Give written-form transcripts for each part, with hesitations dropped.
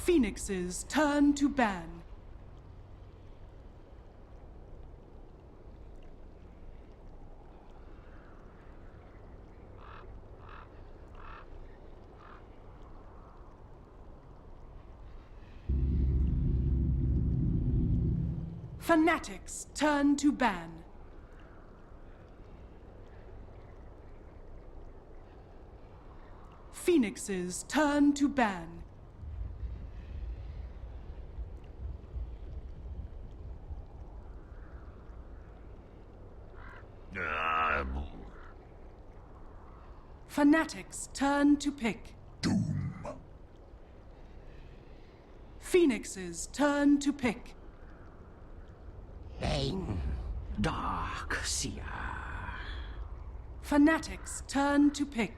Phoenix's turn to ban. Fnatic's turn to ban. Phoenix's turn to ban. Fnatic's turn to pick. Doom. Phoenix's turn to pick. Bane. Dark Seer. Fnatic's turn to pick.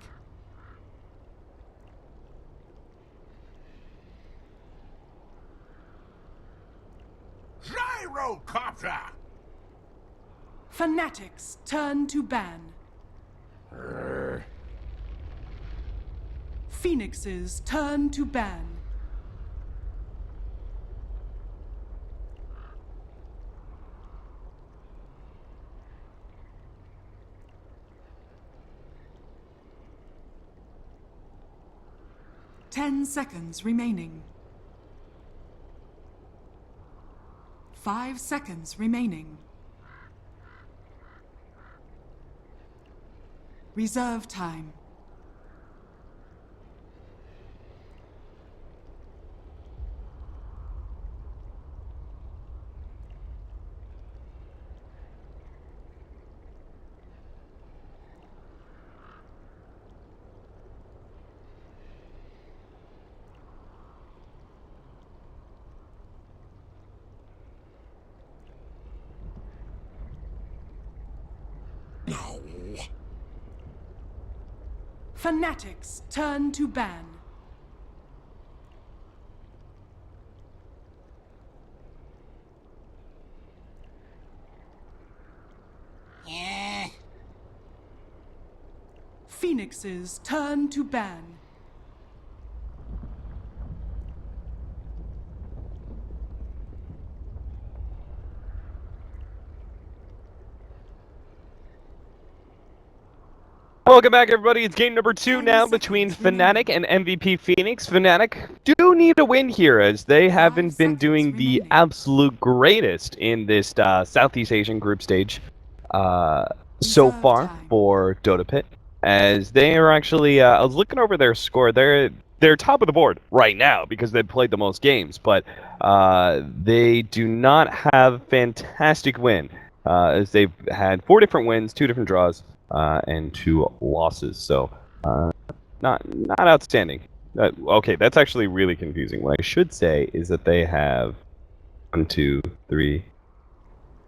Gyrocopter. Fnatic's turn to ban. Phoenix's turn to ban. Ten seconds remaining. 5 seconds remaining. Reserve time. No. Fnatic's turn to ban. Yeah. Phoenix's turn to ban. Welcome back, everybody. It's game number 2 now between Fnatic and MVP Phoenix. Fnatic do need a win here, as they haven't been doing the absolute greatest in this Southeast Asian group stage so far for Dota Pit. As they are actually, I was looking over their score. They're top of the board right now because they've played the most games, but they do not have fantastic win, as they've had 4 different wins, 2 different draws, and 2 losses, so not outstanding. Okay, that's actually really confusing. What I should say is that they have 1, 2, 3,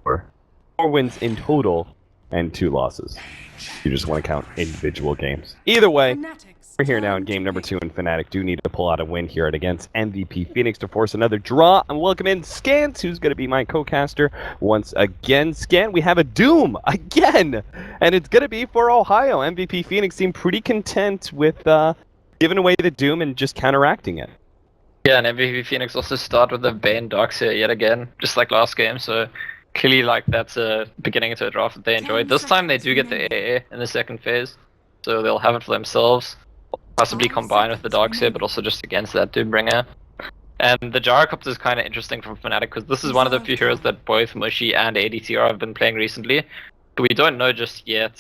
4 wins in total and 2 losses. You just want to count individual games. Either way, we're here now in game number 2, and Fnatic do need to pull out a win here against MVP Phoenix to force another draw. And welcome in Scans, who's going to be my co-caster once again. Scan, we have a Doom again, and it's going to be for Ohio. MVP Phoenix seemed pretty content with giving away the Doom and just counteracting it. Yeah, and MVP Phoenix also start with the Bane Darkseer yet again, just like last game, so clearly like that's a beginning to a draft that they enjoyed. This time they do get the AA in the second phase, so they'll have it for themselves. Possibly combine with the Darkseer, but also just against that Doombringer. And the Gyrocopter is kind of interesting from Fnatic, because this is one of the few heroes that both Mushi and ADTR have been playing recently. But we don't know just yet.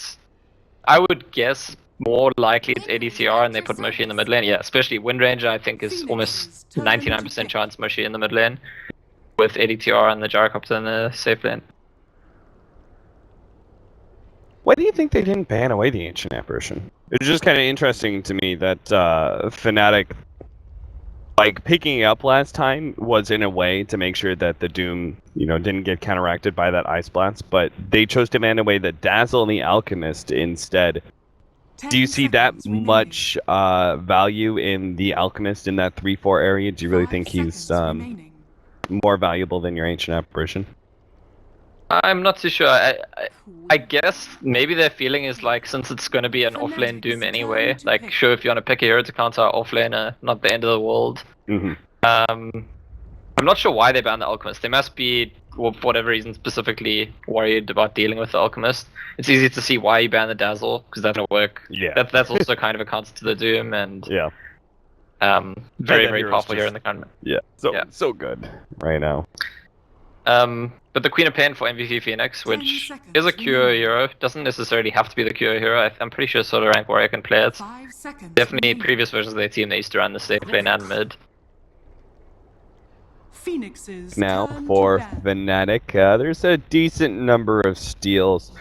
I would guess more likely it's ADTR and they put Mushi in the mid lane. Yeah, especially Wind Ranger, I think is almost 99% chance Mushi in the mid lane, with ADTR and the Gyrocopter in the safe lane. Why do you think they didn't ban away the Ancient Apparition? It's just kind of interesting to me that Fnatic, like, picking it up last time was in a way to make sure that the Doom, didn't get counteracted by that Ice Blast, but they chose to ban away the Dazzle and the Alchemist instead. Do you see that much value in the Alchemist in that 3-4 area? Do you really think he's more valuable than your Ancient Apparition? I'm not too sure. I guess maybe their feeling is like, since it's going to be an offlane Doom anyway, like sure, if you want to pick a hero to counter offlaner, not the end of the world. Mm-hmm. I'm not sure why they banned the Alchemist. They must be, well, for whatever reason, specifically worried about dealing with the Alchemist. It's easy to see why you ban the Dazzle, because that's gonna work. Yeah. That's also kind of a counter to the Doom, and Yeah. very, that very hero's powerful just- here in the tournament. Yeah. So good right now. But the Queen of Pain for MVP Phoenix, 10 which seconds is a QO remaining. hero, doesn't necessarily have to be the QO hero. I'm pretty sure Solo Rank Warrior can play it. 5 seconds. Definitely remaining. previous versions of their team, they used to run the safe lane and mid. Phoenix's Now turn for to ban. Fnatic, there's a decent number of steals.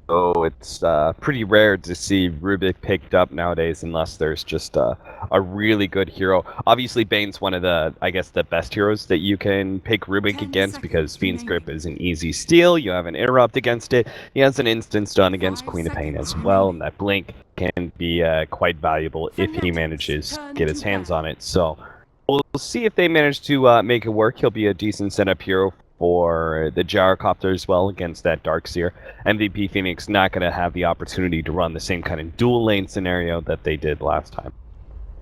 So it's pretty rare to see Rubik picked up nowadays unless there's just a really good hero. Obviously, Bane's one of the, I guess, the best heroes that you can pick Rubik 10 against because seconds Fiend's Grip remaining. is an easy steal. You have an interrupt against it. He has an instant stun against 5 Queen of Pain seconds as well, remaining. and that blink can be quite valuable if he Fnatic's manages to turn get to his hands ban. on it. So we'll see if they manage to make it work. He'll be a decent setup hero for the Gyrocopter as well against that Darkseer. MVP Phoenix not going to have the opportunity to run the same kind of dual lane scenario that they did last time.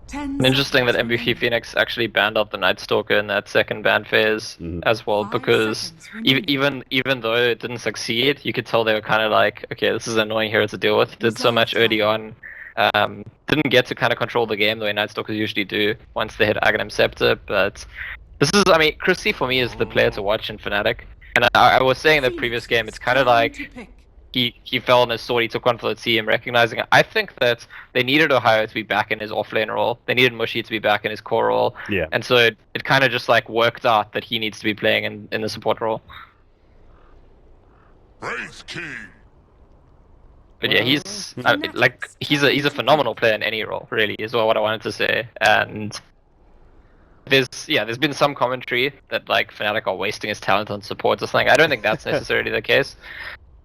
10 And interesting that seconds MVP remaining. Phoenix actually banned out the Night Stalker in that second ban phase as well, 5 because seconds remaining. even though it didn't succeed, you could tell they were kind of like, okay, this is an annoying hero to deal with. Did so Reserve much early time. on. Didn't get to kind of control the game the way Night Stalkers usually do once they hit Aghanim Scepter, but this is, I mean, Chrissy for me is the player to watch in Fnatic. And I was saying in the previous game, it's kind of like Turn to pick. he fell on his sword, he took one for the team, recognizing it. I think that they needed Ohio to be back in his offlane role. They needed Mushy to be back in his core role. Yeah. And so it kind of just like worked out that he needs to be playing in the support role. Wraith King. But yeah, he's he's a phenomenal player in any role, really, is what I wanted to say. And there's been some commentary that like Fnatic are wasting his talent on supports or something. I don't think that's necessarily the case.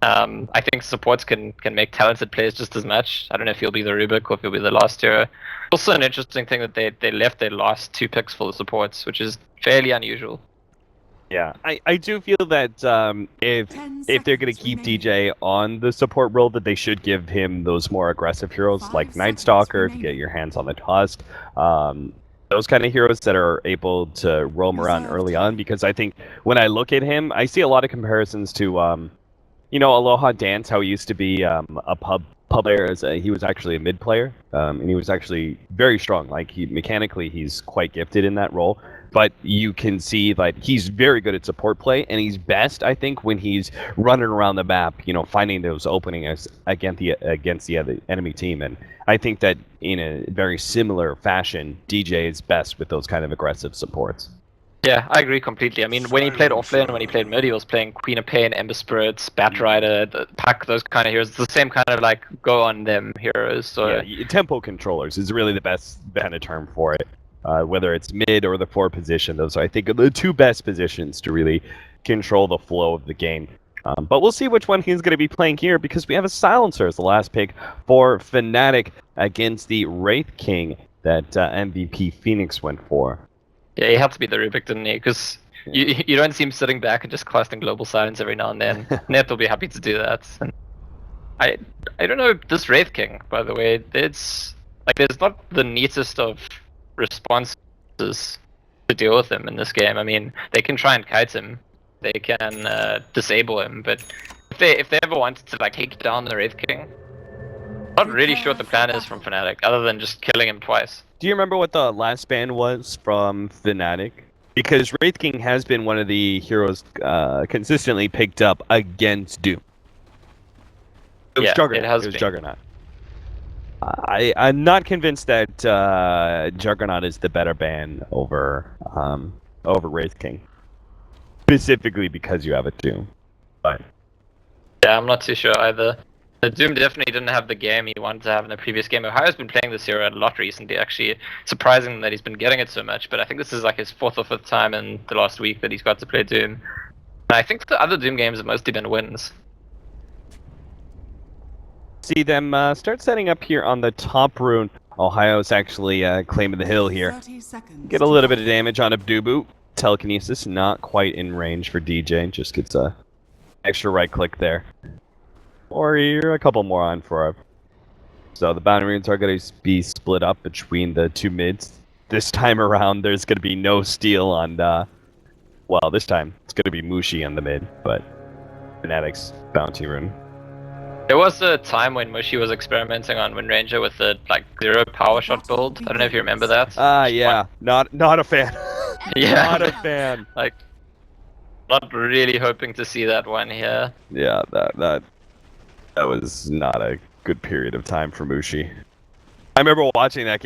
I think supports can make talented players just as much. I don't know if he'll be the Rubik or if he'll be the last hero. Also an interesting thing that they left their last 2 picks for the supports, which is fairly unusual. Yeah, I do feel that if they're going to keep DJ on the support role, that they should give him those more aggressive heroes 5 like Night seconds Stalker to get remaining. your hands on the Tusk. Those kind of heroes that are able to roam around Reserve early time. on, because I think when I look at him, I see a lot of comparisons to, Aloha Dance, how he used to be a pub player. He was actually a mid player, and he was actually very strong. Like mechanically, he's quite gifted in that role. But you can see like he's very good at support play, and he's best, I think, when he's running around the map, finding those openings against the other enemy team. And I think that in a very similar fashion, DJ is best with those kind of aggressive supports. Yeah, I agree completely. I mean, when he played offlane, when he played mid, he was playing Queen of Pain, Ember Spirits, Bat Rider, the Pack, those kind of heroes. It's the same kind of like go on them heroes. So Tempo controllers is really the best kind of term for it. Whether it's mid or the 4 position, those I think are the 2 best positions to really control the flow of the game. But we'll see which one he's going to be playing here, because we have a Silencer as the last pick for Fnatic against the Wraith King that MVP Phoenix went for. yeah, he had to be the Rubik, didn't he? Because you don't see him sitting back and just casting Global Silence every now and then. Net will be happy to do that. And I don't know, this Wraith King, by the way, there's not the neatest of responses to deal with him in this game. I mean, they can try and kite him, they can disable him, but if they ever wanted to like take down the Wraith King, I'm not really sure what the plan is from Fnatic, other than just killing him twice. Do you remember what the last ban was from Fnatic? Because Wraith King has been one of the heroes consistently picked up against Doom. It was Yeah, Juggernaut. it has was been. Juggernaut. I'm not convinced that Juggernaut is the better ban over Wraith King, specifically because you have a Doom. But Yeah, I'm not too sure either. The Doom definitely didn't have the game he wanted to have in the previous game. Ohio's been playing this hero a lot recently, actually. Surprising that he's been getting it so much, but I think this is like his 4th or 5th time in the last week that he's got to play Doom. And I think the other Doom games have mostly been wins. see them start setting up here on the top rune. Ohio's actually claiming the hill here. 30 seconds. Get a little bit of damage on Abdubu. Telekinesis not quite in range for DJ. Just gets a extra right click there. Or you're a couple more on for him. So the bounty runes are going to be split up between the 2 mids. this time around, there's going to be no steal on, well, this time, it's going to be Mushi on the mid, but Fnatic's bounty rune. There was a time when Mushi was experimenting on Windranger with the, like, 0 power shot build. I don't know if you remember that. Yeah. Not a fan. Yeah. Not a fan. Like, not really hoping to see that one here. Yeah, that was not a good period of time for Mushi. I remember watching that,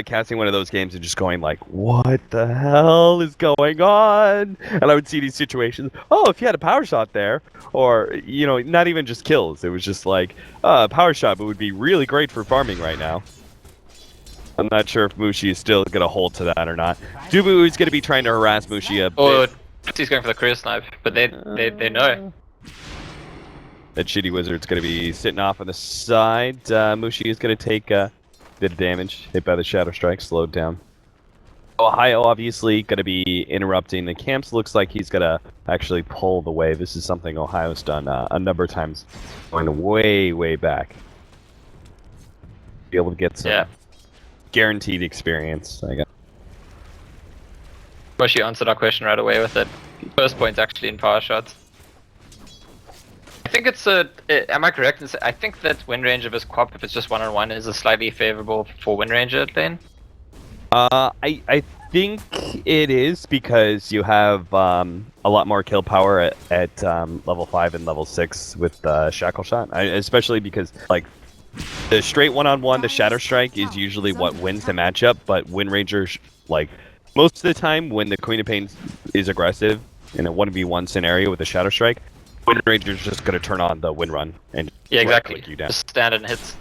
casting one of those games and just going like, what the hell is going on? And I would see these situations, oh, if you had a power shot there, or, you know, not even just kills, it was just like, power shot, but would be really great for farming right now. I'm not sure if Mushi is still going to hold to that or not. Dubu is going to be trying to harass Mushi a bit. Or he's going for the career snipe, but they know. That shitty wizard's going to be sitting off on the side. Mushi is going to take a bit of damage, hit by the Shadow Strike, slowed down. Ohio obviously going to be interrupting the camps. Looks like he's going to actually pull the wave. This is something Ohio's done a number of times, going way, way back. Be able to get some guaranteed experience, I guess. Mushi answered our question right away with it. First point actually in power shots. I think it's am I correct in saying, I think that Windranger vs Quap, if it's just 1-on-1, is a slightly favorable for Windranger lane? I think it is because you have a lot more kill power at level 5 and level 6 with Shackle Shot. Especially because, like, the straight 1-on-1, the Shadow Strike is usually what wins the matchup, but Windranger, like, most of the time when the Queen of Pain is aggressive in a 1v1 scenario with a Shadow Strike, Windranger's just going to turn on the win run and exactly. You down. Just stand and hits.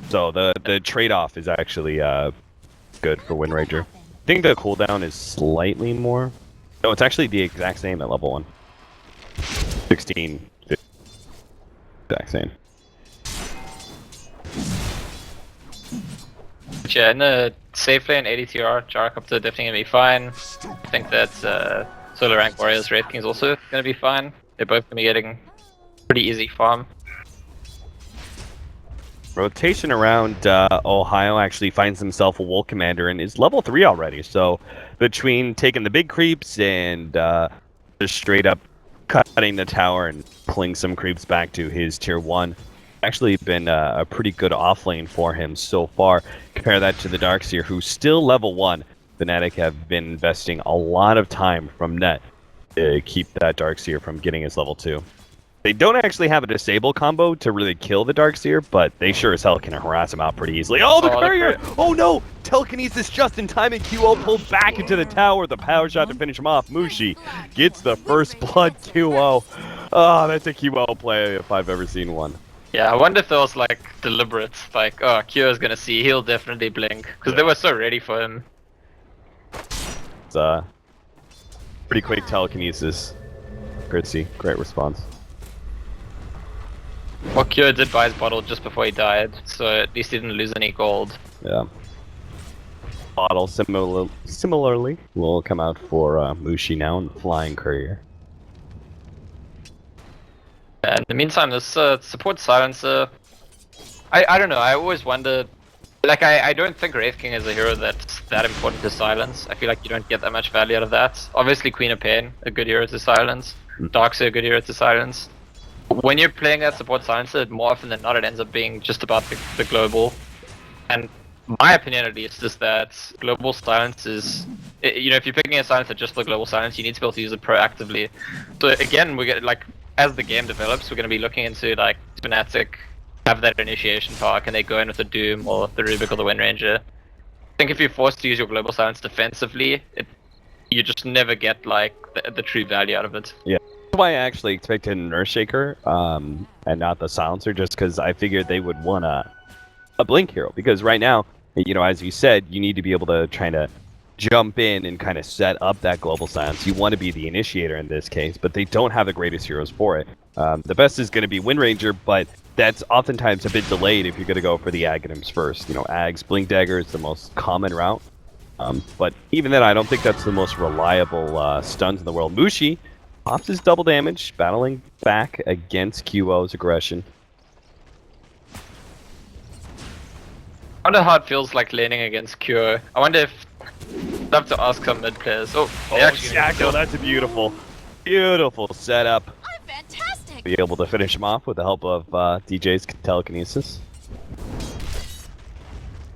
So the trade-off is actually good for Windranger. I think the cooldown is slightly more. No, it's actually the exact same at level 1. 16. Exact same. But yeah, in the safe lane, ADTR, Gyrocopter definitely going to be fine. I think that Solo Rank Warriors, Wraith King is also going to be fine. They're both going to be getting pretty easy farm. Rotation around Ohio actually finds himself a Wool Commander and is level 3 already. So between taking the big creeps and just straight up cutting the tower and pulling some creeps back to his tier 1, actually been a pretty good offlane for him so far. Compare that to the Darkseer, who's still level 1. Fnatic have been investing a lot of time from net to keep that Darkseer from getting his level 2. They don't actually have a disable combo to really kill the Darkseer, but they sure as hell can harass him out pretty easily. Oh, the courier! Oh no! Telekinesis just in time, and QO pulled back into the tower. The power shot to finish him off. Mushi gets the first blood QO. Oh, that's a QO play if I've ever seen one. Yeah, I wonder if that was like deliberate. Like, oh, QO's gonna see, he'll definitely blink. Because they were so ready for him. It's pretty quick telekinesis. Gritzy, great response. Well, QO did buy his bottle just before he died, so at least he didn't lose any gold. Yeah. Bottle similarly will come out for Mushi now in the Flying Courier. Yeah, in the meantime, this support silencer, I don't know, I always wonder, like, I don't think Wraith King is a hero that's that important to silence. I feel like you don't get that much value out of that. Obviously Queen of Pain, a good hero to silence. Darkseer, a good hero to silence. When you're playing that support silencer, more often than not it ends up being just about the global. And my opinion at least is that global silence is, you know, if you're picking a silencer just for global silence, you need to be able to use it proactively. So again, we get, like, as the game develops, we're going to be looking into, like, Fnatic have that initiation power. Can they go in with the Doom or the Rubik or the Windranger? I think if you're forced to use your global silence defensively, you just never get, like, the true value out of it. Yeah. That's why I actually expected an Earthshaker and not the silencer, just because I figured they would want a blink hero. Because right now, you know, as you said, you need to be able to try to jump in and kind of set up that global silence. You want to be the initiator in this case, but they don't have the greatest heroes for it. The best is going to be Windranger, but that's oftentimes a bit delayed if you're going to go for the Aghanims first. You know, Ags, Blink Dagger is the most common route. But even then, I don't think that's the most reliable stuns in the world. Mushi pops his double damage, battling back against QO's aggression. I wonder how it feels like laning against Cure. I wonder if... I'd love to ask some mid players. Oh, they actually Shackle, that's a beautiful setup. I'm fantastic. Be able to finish him off with the help of DJ's telekinesis.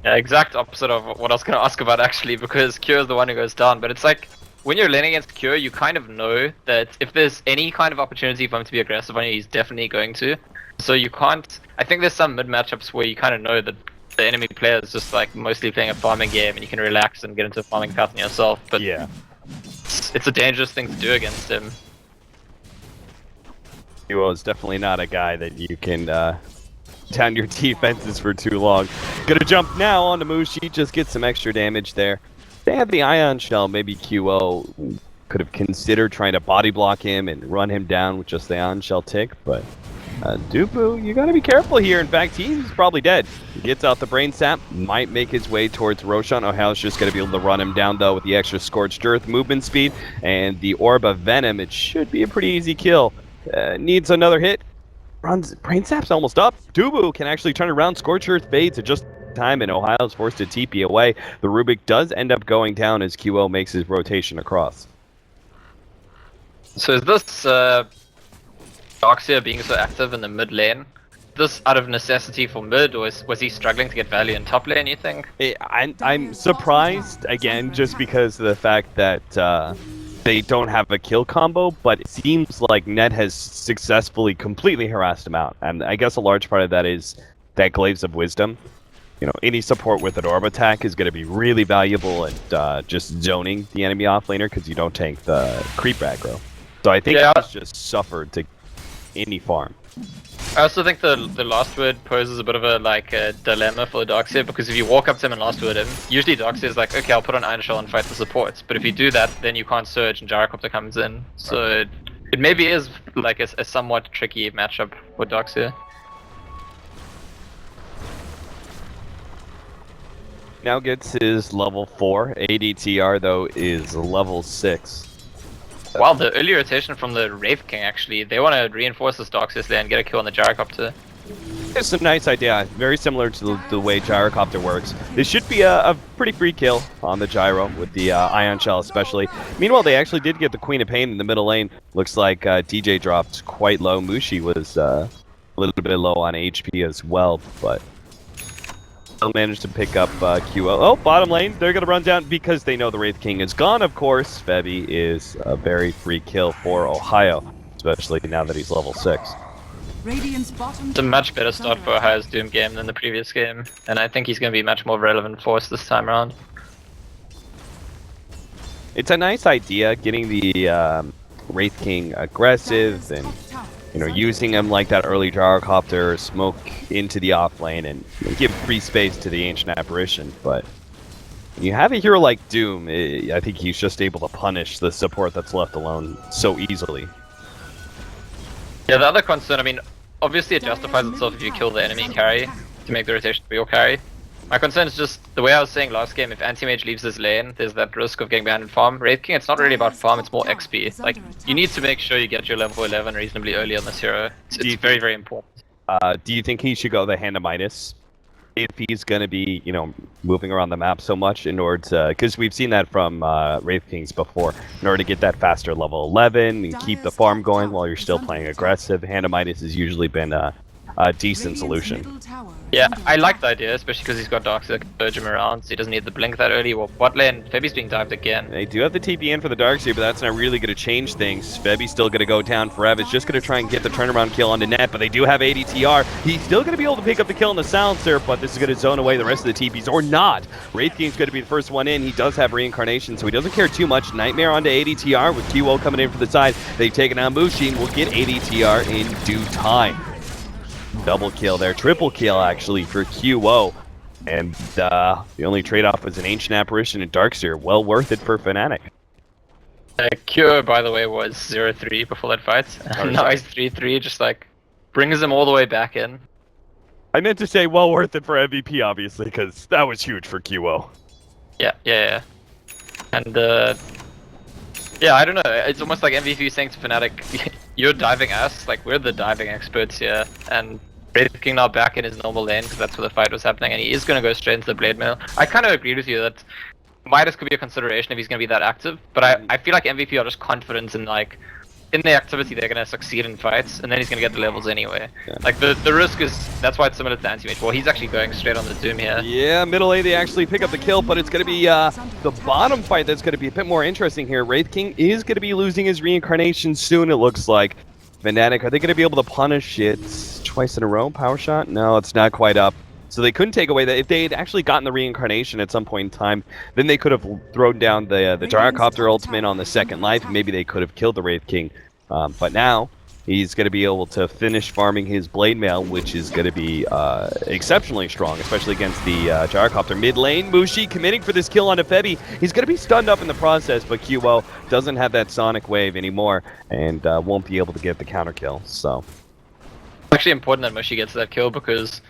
Yeah, exact opposite of what I was going to ask about actually, because Cure is the one who goes down. But it's like, when you're laning against Cure, you kind of know that if there's any kind of opportunity for him to be aggressive on you, he's definitely going to. So you can't... I think there's some mid matchups where you kind of know that the enemy player is just like mostly playing a farming game and you can relax and get into a farming pattern yourself. But yeah, it's a dangerous thing to do against him. Duo is definitely not a guy that you can down your defenses for too long. Gonna jump now onto Mushi, just get some extra damage there. They have the Ion Shell, maybe QO could have considered trying to body block him and run him down with just the Ion Shell tick, but Dupu, you gotta be careful here. In fact, he's probably dead. He gets out the brain sap, might make his way towards Roshan. Ohio's just gonna be able to run him down though with the extra Scorched Earth movement speed and the Orb of Venom. It should be a pretty easy kill. Needs another hit. Runs, brain sap's almost up. Dubu can actually turn around. Scorched Earth fades at just time, and Ohio's forced to TP away. The Rubik does end up going down as QO makes his rotation across. So is this Darkseer being so active in the mid lane, this out of necessity for mid, or was he struggling to get value in top lane, you think? I'm surprised, again, just because of the fact that they don't have a kill combo, but it seems like Net has successfully completely harassed him out. And I guess a large part of that is that Glaives of Wisdom. You know, any support with an orb attack is going to be really valuable at just zoning the enemy offlaner because you don't tank the creep aggro. So I think it's just suffered to any farm. I also think the last word poses a bit of a dilemma for Darkseer, because if you walk up to him and last word him, usually Darkseer is like, okay, I'll put on Iron Shell and fight the supports. But if you do that, then you can't surge and Gyrocopter comes in. So it maybe is like a somewhat tricky matchup for Darkseer. Now gets his level 4. ADTR though is level 6. Wow, the early rotation from the Wraith King actually, they want to reinforce this Darkseer there and get a kill on the Gyrocopter. It's a nice idea, very similar to the way Gyrocopter works. This should be a pretty free kill on the Gyro with the Ion Shell especially. Meanwhile, they actually did get the Queen of Pain in the middle lane. Looks like DJ dropped quite low. Mushi was a little bit low on HP as well, but still managed to pick up QO. Oh, bottom lane, they're going to run down because they know the Wraith King is gone, of course. Febby is a very free kill for Ohio, especially now that he's level 6. It's a much better start for Ohio's Doom game than the previous game, and I think he's going to be much more relevant for us this time around. It's a nice idea, getting the Wraith King aggressive and using him like that early Gyrocopter, smoke into the off lane and give free space to the Ancient Apparition. But when you have a hero like Doom, I think he's just able to punish the support that's left alone so easily. Yeah, the other concern, I mean, obviously it justifies itself if you kill the enemy carry to make the rotation to be your carry. My concern is just, the way I was saying last game, if Anti-Mage leaves this lane, there's that risk of getting banned in farm. Wraith King, it's not really about farm, it's more XP. Like, you need to make sure you get your level 11 reasonably early on this hero. It's very, very important. Do you think he should go the Hand of Midas? If he's going to be, moving around the map so much in order to... Because we've seen that from Wraith Kings before. In order to get that faster level 11 and keep the farm going while you're still playing aggressive, Hand of Midas has usually been a decent solution. Yeah, I like the idea, especially because he's got Darkseer that can urge him around, so he doesn't need the blink that early. Well, bot lane, Febby's being dived again. They do have the TP in for the Darkseer, but that's not really going to change things. Febby's still going to go down forever. It's just going to try and get the turnaround kill onto Net, but they do have ADTR. He's still going to be able to pick up the kill on the Silencer, but this is going to zone away the rest of the TPs, or not. Wraith King's going to be the first one in. He does have Reincarnation, so he doesn't care too much. Nightmare onto ADTR with QO coming in for the side. They've taken out Mushi, and we'll get ADTR in due time. Double kill there, triple kill actually for QO. And the only trade-off was an Ancient Apparition and Darkseer. Well worth it for Fnatic. Cure, by the way, was 0-3 before that fight. And now he's 3-3, just like brings him all the way back in. I meant to say well worth it for MVP, obviously, because that was huge for QO. Yeah. And yeah, I don't know. It's almost like MVP saying to Fnatic, "You're diving us. Like we're the diving experts here." And Red King now back in his normal lane because that's where the fight was happening, and he is going to go straight into the blade mail. I kind of agree with you that Midas could be a consideration if he's going to be that active, but I feel like MVP are just confident in like in the activity they're going to succeed in fights, and then he's going to get the levels anyway. Yeah. Like the risk is, that's why it's similar to anti-mage. Well, he's actually going straight on the Doom here. Yeah, middle lane they actually pick up the kill, but it's going to be the bottom fight that's going to be a bit more interesting here. Wraith King is going to be losing his reincarnation soon, it looks like. Fnatic, are they going to be able to punish it twice in a row? Power shot? No, it's not quite up. So they couldn't take away that. If they had actually gotten the reincarnation at some point in time, then they could have thrown down the Gyrocopter ultimate on the second life, and maybe they could have killed the Wraith King. But now, he's going to be able to finish farming his Blade Mail, which is going to be exceptionally strong, especially against the Gyrocopter mid lane. Mushi committing for this kill on Febby. He's going to be stunned up in the process, but QO doesn't have that Sonic Wave anymore, and won't be able to get the counter kill, so... It's actually important that Mushi gets that kill because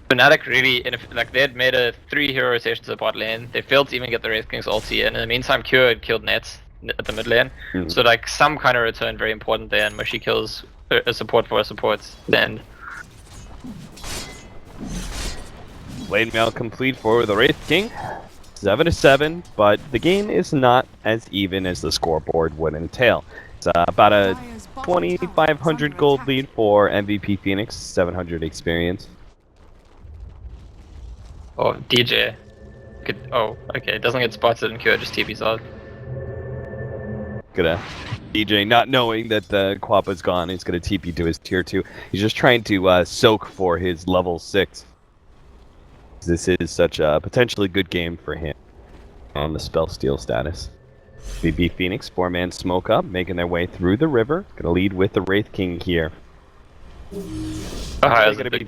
Fnatic really, like they had made a 3-hero rotation to the bot lane. They failed to even get the Wraith King's ulti, and in the meantime Cure had killed Nets at the mid lane. So like some kind of return very important there, and Mushi kills a support for a support then. Blade Mail complete for the Wraith King. 7-7, but the game is not as even as the scoreboard would entail. It's about a 2,500 gold lead for MVP Phoenix, 700 experience. Oh, DJ. Oh, okay, doesn't get spotted and Cure just TP's out. Gonna DJ not knowing that the Quapa's gone, he's gonna TP to his tier 2. He's just trying to soak for his level 6. This is such a potentially good game for him on the spell steal status. VB Phoenix, 4-man smoke up, making their way through the river. Gonna lead with the Wraith King here. They're gonna be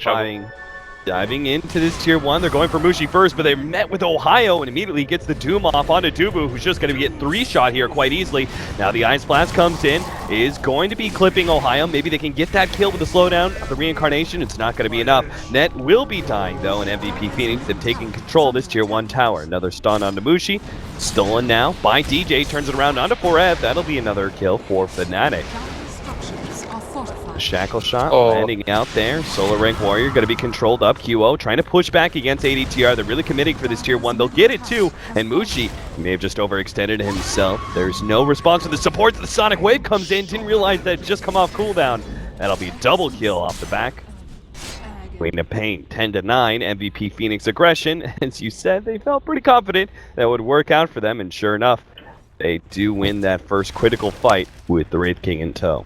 diving into this tier 1. They're going for Mushi first, but they met with Ohio and immediately gets the Doom off onto Dubu, who's just going to get 3-shot here quite easily. Now the Ice Blast comes in, is going to be clipping Ohio. Maybe they can get that kill with the slowdown of the reincarnation. It's not going to be enough. Net will be dying though, and MVP Phoenix have taken control of this tier 1 tower. Another stun onto Mushi. Stolen now by DJ, turns it around onto 4F. That'll be another kill for Fnatic. Shackle shot landing out there. Solar Rank Warrior going to be controlled up. QO trying to push back against ADTR. They're really committing for this tier 1. They'll get it too. And Mushi may have just overextended himself. There's no response to the support. The Sonic Wave comes in. Didn't realize that just come off cooldown. That'll be double kill off the back. Queen of Pain 10-9. MVP Phoenix aggression. As you said, they felt pretty confident that would work out for them. And sure enough, they do win that first critical fight with the Wraith King in tow.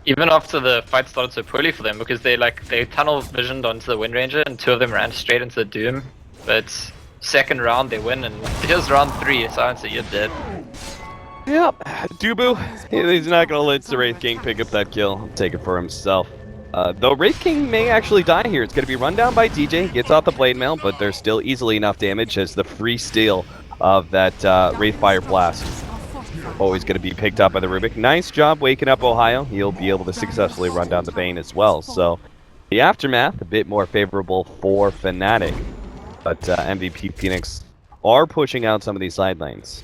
Even after the fight started so poorly for them, because they tunnel visioned onto the Wind Ranger and 2 of them ran straight into the Doom. But second round they win, and here's round 3, Silencer, you're dead. Yep, Dubu, he's not going to let the Wraith King pick up that kill. He'll take it for himself. Though Wraith King may actually die here. It's going to be run down by DJ, gets off the Blade Mail, but there's still easily enough damage as the free steal of that Wraithfire Blast. Always going to be picked up by the Rubik. Nice job waking up Ohio. He'll be able to successfully run down the Bane as well. So the aftermath, a bit more favorable for Fnatic. But MVP Phoenix are pushing out some of these side lanes.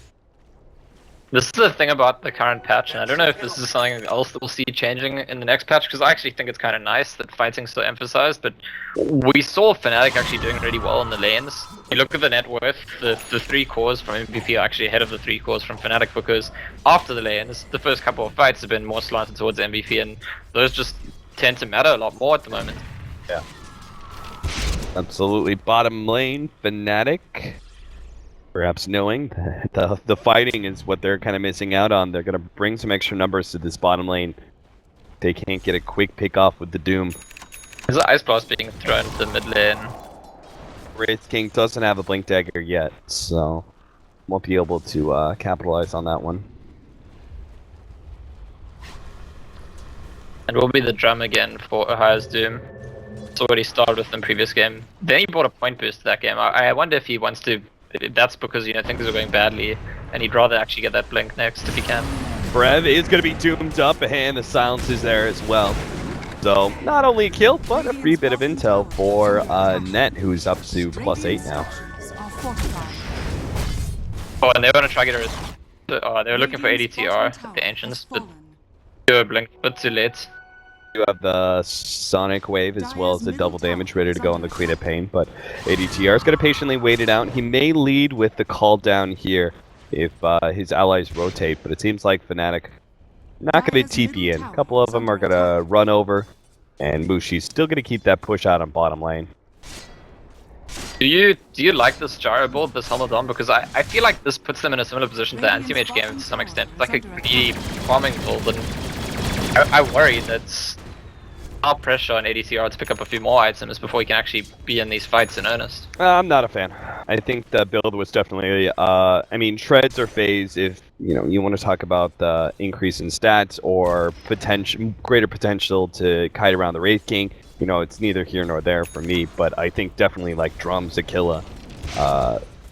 This is the thing about the current patch, and I don't know if this is something else that we'll see changing in the next patch, because I actually think it's kind of nice that fighting's so emphasized, but we saw Fnatic actually doing really well in the lanes. You look at the net worth, the 3 cores from MVP are actually ahead of the 3 cores from Fnatic, because after the lanes, the first couple of fights have been more slanted towards MVP, and those just tend to matter a lot more at the moment. Yeah. Absolutely. Bottom lane, Fnatic. Perhaps knowing that the fighting is what they're kind of missing out on. They're going to bring some extra numbers to this bottom lane. They can't get a quick pick off with the Doom. There's an Ice Blast being thrown to the mid lane. Wraith King doesn't have a Blink Dagger yet, so won't be able to capitalize on that one. And will be the drum again for Ohio's Doom. It's already started with the previous game. Then he bought a point boost to that game. I wonder if he wants to... That's because, you know, things are going badly, and he'd rather actually get that blink next if he can. Brev is going to be doomed up, and the silence is there as well. So, not only a kill, but a free bit of intel for Net, who's up to +8 now. Oh, and they want to try to get her... they were looking for ADTR, the Ancients, but they were blinked, but too late. You have the Sonic Wave as well as the double damage ready to go on the Queen of Pain, but ADTR is going to patiently wait it out. He may lead with the call down here if his allies rotate, but it seems like Fnatic not going to TP in. A couple of them are going to run over, and Mushi's still going to keep that push out on bottom lane. Do you like this gyro build, this Helmadon? Because I feel like this puts them in a similar position to the anti-mage game to some extent. It's like a greedy farming build, and I worry that our pressure on ADTR to pick up a few more items before he can actually be in these fights in earnest. I'm not a fan. I think the build was definitely, I mean, shreds or phase if, you want to talk about the increase in stats or greater potential to kite around the Wraith King. It's neither here nor there for me, but I think definitely like Drums, Aquila,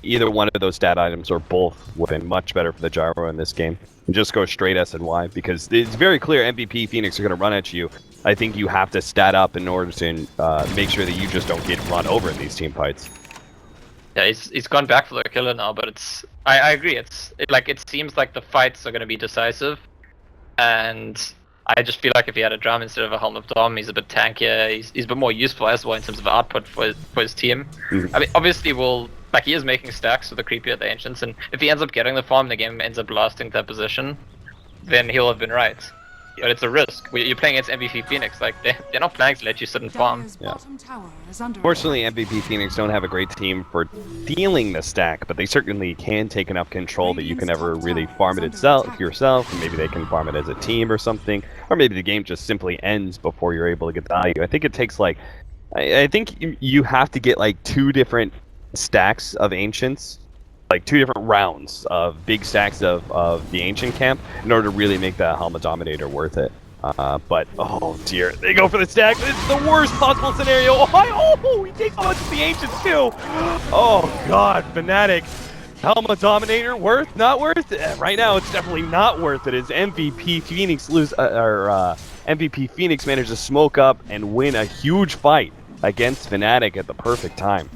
either one of those stat items or both would have been much better for the gyro in this game. And just go straight S and Y because it's very clear MVP Phoenix are going to run at you. I think you have to stat up in order to make sure that you just don't get run over in these team fights. Yeah, he's gone back for the killer now, but I agree. It seems like the fights are going to be decisive, and I just feel like if he had a drum instead of a Helm of Dom, he's a bit tankier. He's a bit more useful as well in terms of output for his team. I mean, obviously, he is making stacks with the creepy at the Ancients, and if he ends up getting the farm, the game ends up lasting that position, then he'll have been right. But it's a risk. You're playing against MVP Phoenix. Like they're not planning to let you sit and farm. Yeah. Fortunately, MVP Phoenix don't have a great team for dealing the stack, but they certainly can take enough control that you can never really farm it yourself, and maybe they can farm it as a team or something, or maybe the game just simply ends before you're able to get the value. I think it takes I think you have to get 2 different stacks of Ancients, 2 different rounds of big stacks of the Ancient camp in order to really make that Halma Dominator worth it. But, oh dear, they go for the stack. It's the worst possible scenario. Oh, he takes out the Ancients too. Oh god, Fnatic. Halma Dominator, worth, not worth? Right now, it's definitely not worth it as MVP Phoenix MVP Phoenix managed to smoke up and win a huge fight against Fnatic at the perfect time.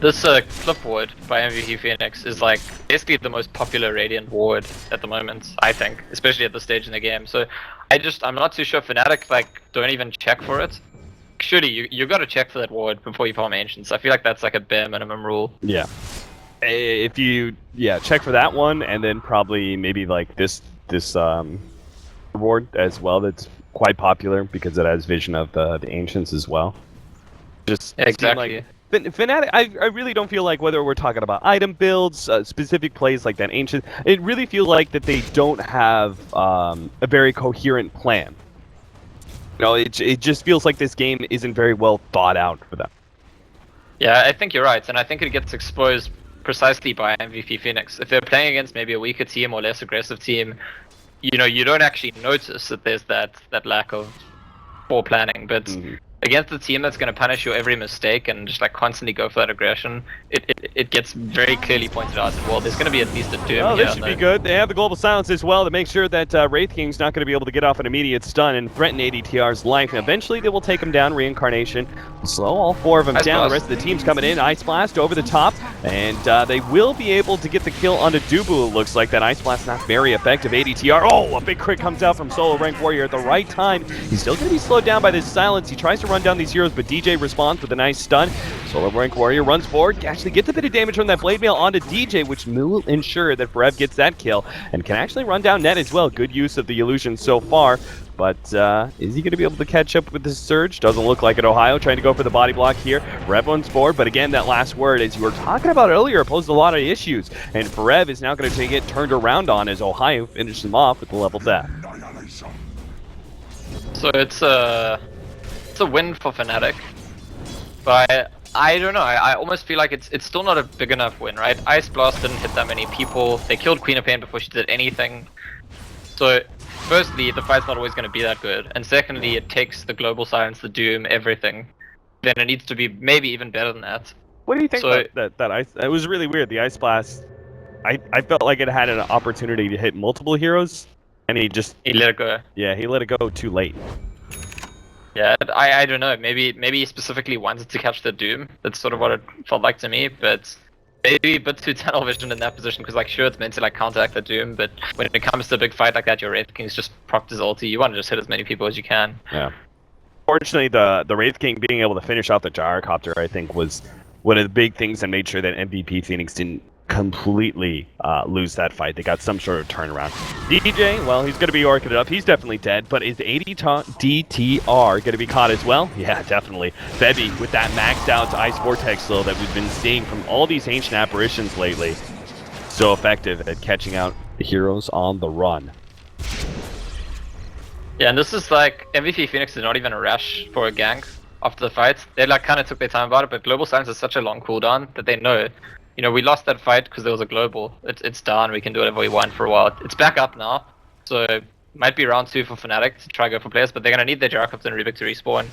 This clip ward by MVP Phoenix is basically the most popular Radiant ward at the moment, I think, especially at this stage in the game. So I'm not too sure Fnatic don't even check for it. Surely you got to check for that ward before you farm Ancients. I feel like that's a bare minimum rule. Yeah. If you check for that one, and then probably maybe this reward as well that's quite popular because it has vision of the Ancients as well. Just exactly. Fnatic, I really don't feel like whether we're talking about item builds, specific plays like that Ancient, it really feels like that they don't have a very coherent plan. It just feels like this game isn't very well thought out for them. Yeah, I think you're right, and I think it gets exposed precisely by MVP Phoenix. If they're playing against maybe a weaker team or less aggressive team, you don't actually notice that there's that lack of planning, but against a team that's going to punish your every mistake and just constantly go for that aggression, it gets very clearly pointed out that, well, there's going to be at least a Doom. Oh, this should be good. They have the global silence as well to make sure that Wraith King's not going to be able to get off an immediate stun and threaten ADTR's life. And eventually they will take him down. Reincarnation will slow all 4 of them down. The rest of the team's coming in. Ice Blast over the top, and they will be able to get the kill onto Dubu. It looks like that Ice Blast not very effective. ADTR, oh, a big crit comes out from Solo Rank Warrior at the right time. He's still going to be slowed down by this silence. He tries to run down these heroes, but DJ responds with a nice stun. Solo Rank Warrior runs forward, actually gets a bit of damage from that Blade Mail onto DJ, which will ensure that Brev gets that kill, and can actually run down net as well. Good use of the illusion so far, but is he going to be able to catch up with this surge? Doesn't look like it. Ohio trying to go for the body block here. Rev runs forward, but again, that last word, as you were talking about earlier, posed a lot of issues, and Brev is now going to take it turned around on as Ohio finishes him off with the level death. So it's a win for Fnatic, but I don't know. I almost feel like it's still not a big enough win, right? Ice Blast didn't hit that many people. They killed Queen of Pain before she did anything. So, firstly, the fight's not always going to be that good, and secondly, it takes the global silence, the Doom, everything. Then it needs to be maybe even better than that. What do you think about that ice? It was really weird. The Ice Blast, I felt like it had an opportunity to hit multiple heroes, and he let it go. Yeah, he let it go too late. Yeah, I don't know. Maybe he specifically wanted to catch the Doom. That's sort of what it felt like to me. But maybe a bit too tunnel vision in that position, because like sure it's meant to like counteract the Doom, but when it comes to a big fight like that, your Wraith King's just propped his ulti. You want to just hit as many people as you can. Yeah. Fortunately, the Wraith King being able to finish off the Gyrocopter, I think, was one of the big things that made sure that MVP Phoenix didn't completely lose that fight. They got some sort of turnaround. DJ, well, he's going to be orchid up. He's definitely dead, but is DTR going to be caught as well? Yeah, definitely. Febby with that maxed out Ice Vortex though that we've been seeing from all these ancient apparitions lately. So effective at catching out the heroes on the run. Yeah, and this is like MVP Phoenix did not even rush for a gank after the fight. They like kind of took their time about it, but Global Silence is such a long cooldown that they know, you know, we lost that fight because there was a global. It's down. We can do whatever we want for a while. It's back up now, so it might be round 2 for Fnatic to try go for players, but they're gonna need their Gyrocopter and Rubik to respawn.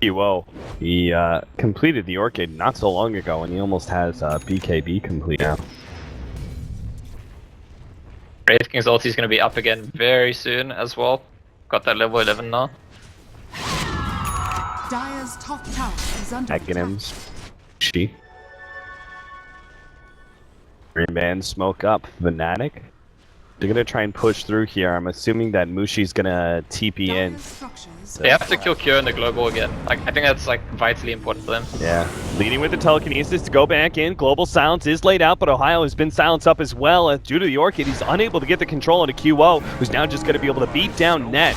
Whoa, he completed the Orchid not so long ago, and he almost has BKB complete now. Wraith King's ulti is gonna be up again very soon as well. Got that level 11 now. Dire's top tower is under attack. Aghanim's. She. Green Band smoke up. Fnatic. They're gonna try and push through here. I'm assuming that Mushi's gonna TP in. Dire's structures They have to kill Cure in the global again. Like I think that's like vitally important for them. Yeah. Leading with the telekinesis to go back in. Global silence is laid out, but Ohio has been silenced up as well. Due to the Orchid, he's unable to get the control into QO, who's now just gonna be able to beat down Net.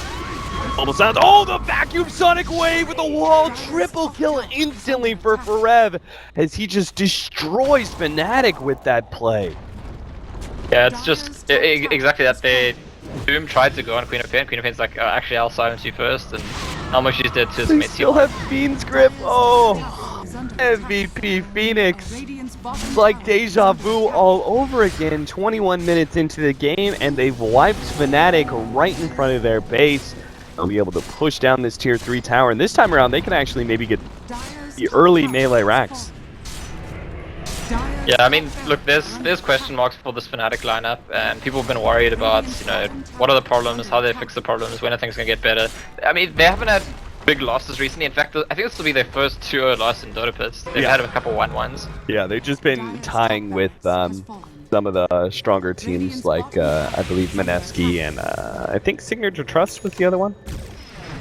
Global silence. Oh, the vacuum sonic wave with the wall. Triple kill instantly for Forev as he just destroys Fnatic with that play. Yeah, it's just exactly that. They Doom tried to go on Queen of Pain. Queen of Pain's like, actually I'll silence you first, and almost she's dead to They his still have Fiend's Grip. Oh, is under attack. MVP Phoenix. Radiant's bottom It's like tower deja is vu under all over again. 21 minutes into the game, and they've wiped Fnatic right in front of their base. They'll be able to push down this tier 3 tower, and this time around they can actually maybe get Dire's the top early tower melee has racks. fallen. Yeah, I mean, look, there's question marks for this Fnatic lineup, and people have been worried about, you know, what are the problems, how they fix the problems, when are things gonna get better. I mean, they haven't had big losses recently. In fact, I think this will be their first 2-0 loss in Dota Pits. They've Yeah. had a couple 1-1s. Yeah, they've just been tying with some of the stronger teams like I believe Mineski and I think Signature Trust was the other one.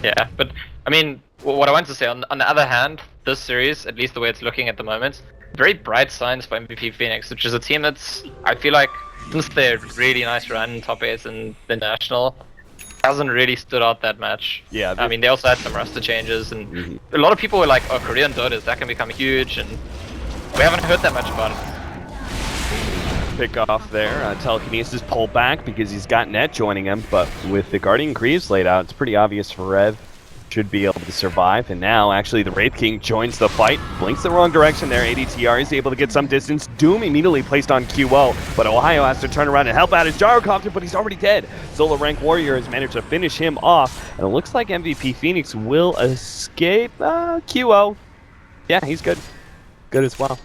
Yeah, but I mean, what I want to say on the other hand, this series, at least the way it's looking at the moment, very bright signs for MVP Phoenix, which is a team that's, I feel like, since their really nice run in top 8 in the National, hasn't really stood out that much. Yeah, I mean, they also had some roster changes, and a lot of people were like, oh, Korean Dota, that can become huge, and we haven't heard that much about it. Pick off there. Telekinesis pull back because he's got Net joining him, but with the Guardian Greaves laid out, it's pretty obvious for Rev should be able to survive. And now, actually, the Wraith King joins the fight. Blinks the wrong direction there. ADTR is able to get some distance. Doom immediately placed on QO, but Ohio has to turn around and help out his Gyrocopter, but he's already dead. Solo rank Warrior has managed to finish him off, and it looks like MVP Phoenix will escape. QO. Yeah, he's good. Good as well.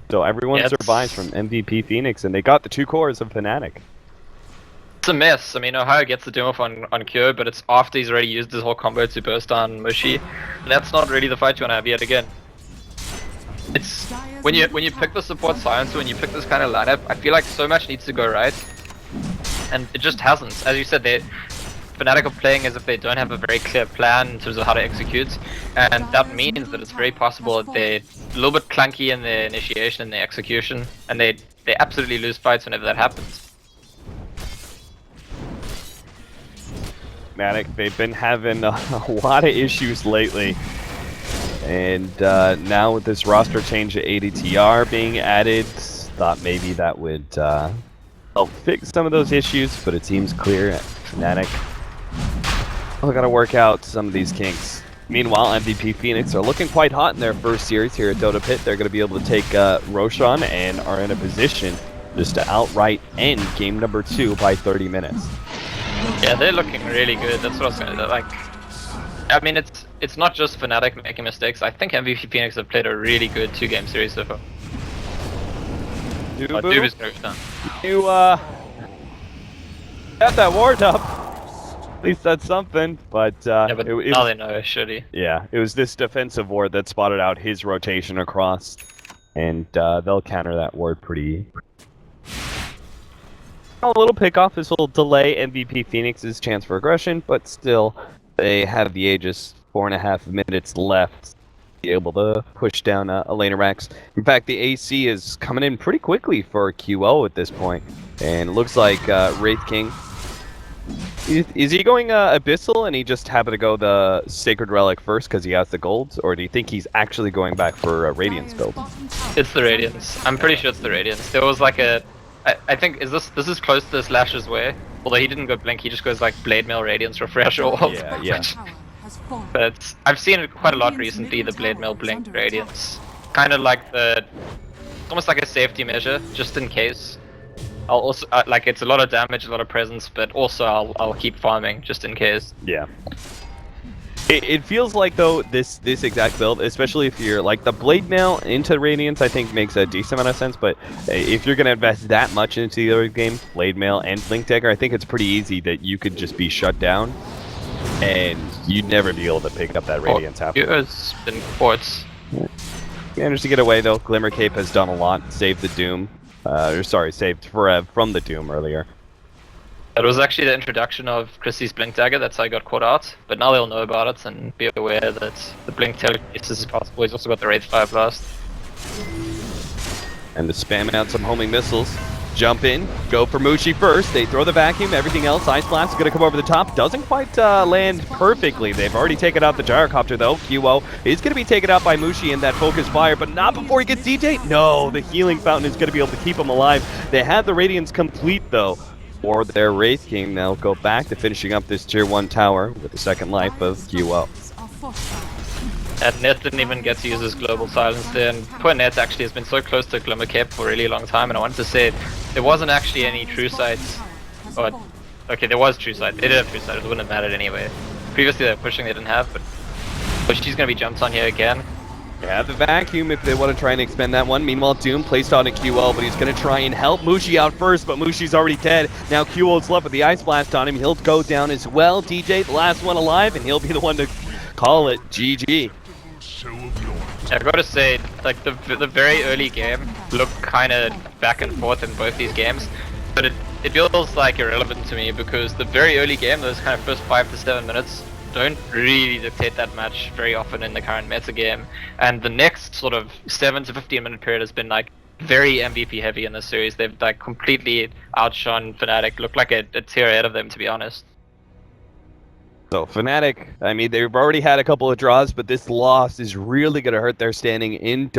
So everyone survives from MVP Phoenix, and they got the 2 cores of Fnatic. It's a mess. I mean, Ohio gets the doom off on Cure, but it's after he's already used his whole combo to burst on Mushi. And that's not really the fight you want to have yet again. It's when you pick the support silencer, when you pick this kind of lineup, I feel like so much needs to go right, and it just hasn't. As you said, Fnatic are playing as if they don't have a very clear plan in terms of how to execute, and that means that it's very possible that they're a little bit clunky in their initiation and their execution, and they absolutely lose fights whenever that happens. Fnatic, they've been having a lot of issues lately, and now with this roster change to ADTR being added, thought maybe that would help fix some of those issues, but it seems clear at Fnatic. We gotta work out some of these kinks. Meanwhile, MVP Phoenix are looking quite hot in their first series here at Dota Pit. They're gonna be able to take Roshan and are in a position just to outright end game number 2 by 30 minutes. Yeah, they're looking really good. That's what I was gonna do. Like, I mean, it's not just Fnatic making mistakes. I think MVP Phoenix have played a really good 2-game series so far. Doob is moved on. You got that ward up. least that's something. But Yeah, but it now was, they know, shitty. yeah, it was this defensive ward that spotted out his rotation across, and they'll counter that ward pretty. A little pickoff. This will delay MVP Phoenix's chance for aggression, but still, they have the Aegis. 4.5 minutes left to be able to push down Elena Rex. In fact, the AC is coming in pretty quickly for QO at this point, and it looks like Wraith King. Is he going Abyssal and he just happened to go the Sacred Relic first because he has the golds, or do you think he's actually going back for a Radiance build? It's the Radiance. I'm pretty sure it's the Radiance. There was like a... I think, this is close to Slash's way. Although he didn't go Blink, he just goes like Blade Mail, Radiance, Refresh, or Yeah. But I've seen it quite a lot recently, the Blade Mail, Blink, Radiance. Kind of like almost like a safety measure, just in case. I'll also, like, it's a lot of damage, a lot of presence, but also I'll keep farming, just in case. Yeah. It feels like, though, this exact build, especially if you're, like, the Blade Mail into Radiance, I think makes a decent amount of sense, but if you're going to invest that much into the other game, Blade Mail and Blink Dagger, I think it's pretty easy that you could just be shut down, and you'd never be able to pick up that Radiance after. It's been quartz. Managed to get away, though. Glimmer Cape has done a lot, saved the Doom. Saved from the Doom earlier. It was actually the introduction of Chrissy's Blink Dagger, that's how I got caught out. But now they'll know about it and be aware that the Blink telekinesis is possible. He's also got the Wraith Fire Blast. And to spam out some homing missiles. Jump in, go for Mushi first. They throw the vacuum, everything else. Ice Blast is going to come over the top. Doesn't quite land perfectly. They've already taken out the Gyrocopter, though. QO is going to be taken out by Mushi in that Focus Fire, but not before he gets DJ. No, the Healing Fountain is going to be able to keep him alive. They have the Radiance complete, though, for their Wraith King. They'll go back to finishing up this Tier 1 tower with the second life of QO. And Net didn't even get to use his Global Silence there, and poor Net actually has been so close to Glimmer Cape for a really long time, and I wanted to say there wasn't actually any True Sights. Okay, there was True Sight. They did have True Sight, it wouldn't have mattered anyway. Previously they were pushing, they didn't have, but she's going to be jumped on here again. They have the vacuum if they want to try and expend that one. Meanwhile, Doom placed on a QO, but he's going to try and help Mushi out first, but Mushi's already dead. Now QO's left with the Ice Blast on him. He'll go down as well. DJ, the last one alive, and he'll be the one to call it GG. I gotta say, like, the very early game looked kind of back and forth in both these games, but it feels like irrelevant to me because the very early game, those kind of first 5 to 7 minutes, don't really dictate that much very often in the current meta game, and the next sort of 7 to 15 minute period has been like very MVP heavy in this series. They've like completely outshone Fnatic, looked like a tier ahead of them, to be honest. So Fnatic, I mean, they've already had a couple of draws, but this loss is really going to hurt their standing in Dota.